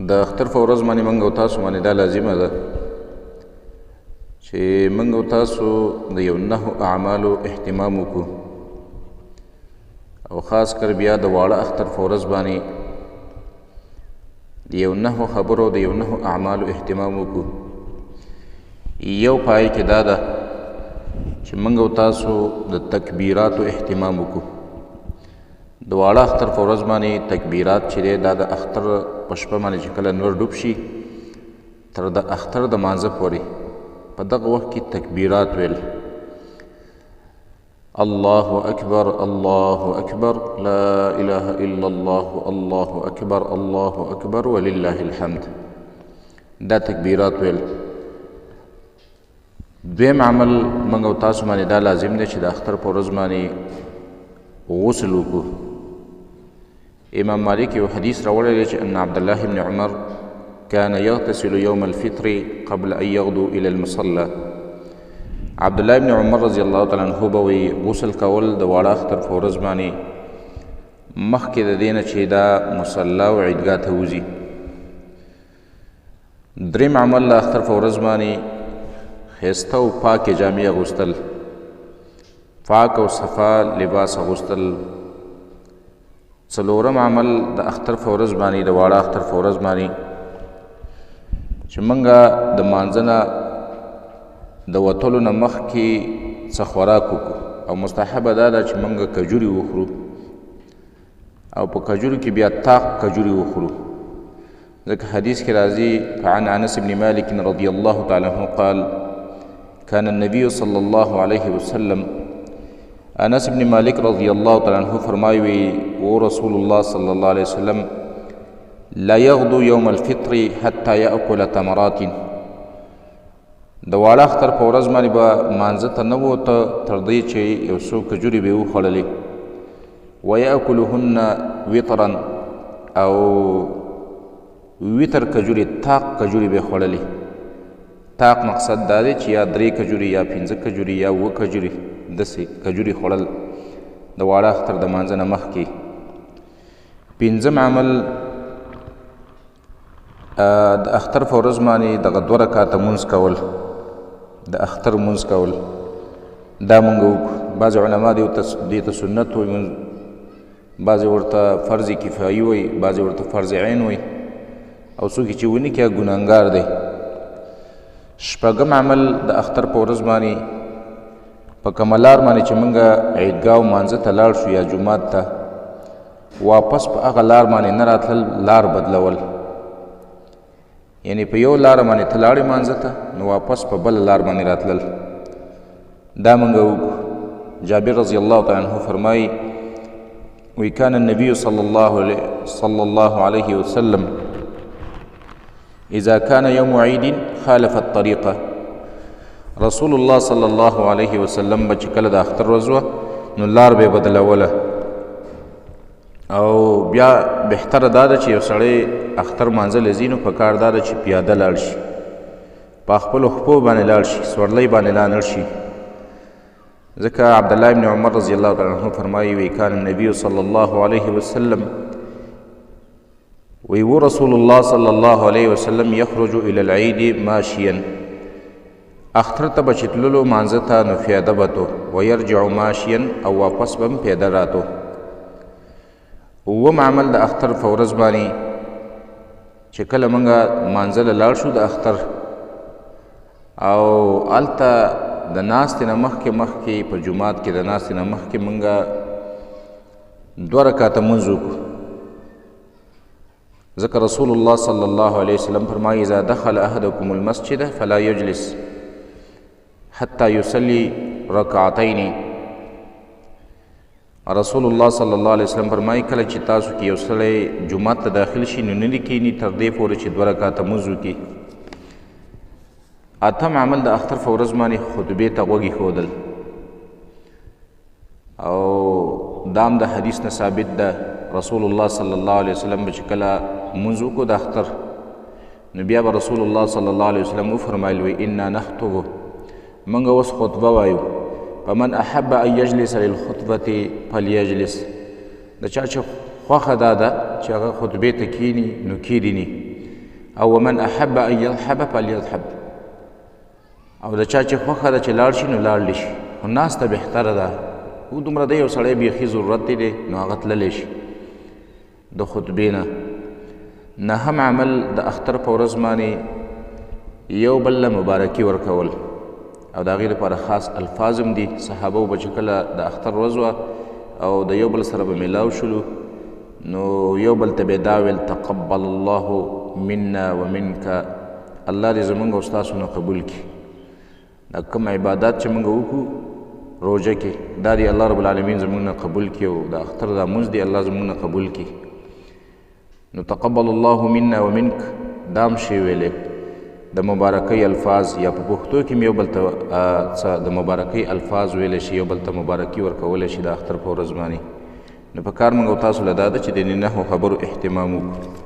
د اختر په ورځ باندې موږ او تاسو باندې دا لازمه ده چې موږ او تاسو د یو 9 اعمالو اهتمام وکړو او خاص کر بیا د واړه اختر په ورځ باندې د یو 9 خبرو د یو 9 اعمالو اهتمام وکړو. یو پای کې دا ده چې موږ او تاسو د تکبیراتو اهتمام وکړو. د واړه اختر په ورځ باندې تکبیرات چې دی دا د اختر په شپه باندې چې کله نور ډوب شي تر د اختر د مانځه پورې په دغه وخت کې تکبیرات ویل. الله اکبر الله اکبر لا اله الا الله الله اکبر الله اکبر ولله الحمد، دا تکبیرات ویل. دویم عمل موږ او تاسو باندې دا لازم دی چې د اختر په ورځ باندې غسل وکړو. امام مالک یو حدیث راوړی دی چې ان عبدالله بن عمر كان يغتسل يوم الفطر قبل ان يغدو الى المصلى. عبدالله بن عمر رضی الله تعالی عنہ به وی غسل کول د واړه اختر په ورځ باندې مخکې د دې نه چې دا مصلی او عیدګاه ته وځي. دریم عمل د اختر په ورځ باندې ښایسته او پاکې جامې اغوستل، پاک او صفا لباس اغوستل. څلورم عمل د اختر په ورځ باندې د واړه اختر په ورځ باندې چې موږ د مانځه نه د وتلو نه مخکې څه خوراک وکړو او مستحبه دا ده چې موږ کجوري وخورو او په کجورو کې بیا تاق کجوري وخورو، ځکه حدیث کې راځي فعن انس بن مالک رضی الله تعالی عنه قال كان النبي صلى الله عليه وسلم، انس بن مالک رضی الله تعالی عنہ فرمایي او رسول الله صلی الله علیه وسلم لا يغدو يوم الفطر حتى يأكل تمرات. د واړه اختر په ورځ باندې به مانځه ته نه وته تر دې چې یو څو کجورې به یې وخوړلې. ويأكلهن وطرا او وتر کجورې تاق کجورې به یې خوړلې. تاق مقصد دا دی چې یا 3 کجورې یا 5 کجورې یا 7 کجورې داسې کجورې خوړل د واړه اختر د مانځه نه مخکې. پنځم عمل د اختر په ورځ باندې دغه 2 رکعاته مونځ کول، د اختر مونځ کول دا مونږ وکړو. بعضې علما دې ته سنت وایي، بعضې ورته فرض کفایي وایي، بعضې ورته فرض عین وایي او څوک چې ونې کړي ګناهګار دی. شپږم عمل د اختر په ورځ باندې په کومه لار باندې چې موږ عیدګاه او مانځه ته لاړ شو یا جومات ته واپس په هغه لار باندې نه راتلل، لار بدلول. یعنی په یو لار باندې ته لاړې مانځه ته نو واپس په بله لار باندې راتلل، دا موږ وکړو. جابر رضی الله تعالی عنہ فرمایي وی کان النبي صلی الله علیه وسلم اذا كان يوم عيد خالف الطريقه. رسول الله صلی الله علیه وسلم به چې کله د اختر ورځ وه نو لار به یې بدلوله او بیا بهتره دا ده چې یو سړی اختر مانځه ځي نو پکار دا ده چې پیاده لاړ شي، په خپلو خپو باندې لاړ شي، سورلۍ باندې لا نه شي. ځکه عبدالله بن عمر رضی الله تعالی عنه فرمایي وی کان النبي صلی الله علیه وسلم وی و رسول الله صلی الله علیه وسلم یخرج الى العید ماشیا. اختر ته به چې تللو مانځه ته نو پیاده به تو ویرجع ماشیا او واپس به هم پیاده راتو. اووم عمل د اختر په ورځ باندې چې کله موږ مانځه له لاړ شو د اختر او هلته د ناستې نه مخکې په جومات کې د ناستې نه مخکې موږ 2 رکعاته مونځ وکړو، ځکه رسول الله صلی الله علیه وسلم فرمایي اذا دخل احدکم المسجد فلا یجلس حتی یصلی رکعتین. رسول الله صلی الله علیه وسلم فرمایي کله چې تاسو کې یو سړی جومات ته داخل شي نو نه دې کښېني تر دې پورې چې 2 رکعاته مونځ وکړي. اتم عمل د اختر په ورځ باندې خطبې ته غوږ ایښودل او دا هم د حدیث نه ثابت ده. رسول الله صلی الله علیه وسلم به چې کله مونځ وکړو د اختر نو بیا به رسول الله صلی الله علیه وسلم وفرمایل وی انا نخطب، موږ اوس خطبه وایو. فمن احب ان یجلس للخطبه فلیجلس، د چا چې خوښه دا ده چې هغه خطبې ته کښېني نو کښېني، او ومن احب ان یذهب فلیذهب، او د چا چې خوښه ده چې لاړ شي نو لاړ دې شي، خو ناسته بهتره ده. او دومره د یو سړی بیخي ضرورت دی نو هغه تللی شي د خطبې نه. نهم عمل د اختر په ورځ باندې یو بل له مبارکي ورکول، او د هغې لپاره خاص الفاظ هم دي. صحابه به چې کله د اختر ورځ وه او د یو بل سره به میلاو شولو نو یو بل ته به دا ویل تقبل الله منا ومنک، الله دې زمونږ او ستاسو نه قبول کړي. دا کوم عبادات چې موږ وکړو روژه کې دا دی الله رب العالمین زمونږ نه قبول کړي، او د اختر دا مونځ دی الله زمونږ نه قبول کړي. نو تقبل الله منا ومنک دا هم شی ویلې د مبارکۍ الفاظ، یا په پښتو کې هم یو بل ته د مبارکۍ الفاظ ویلی شي، یو بل ته مبارکي ورکولی شي د اختر په ورځ باندې. نو په کار موږ او تاسو له دا ده چې د نهو خبرو اهتمام وکړو.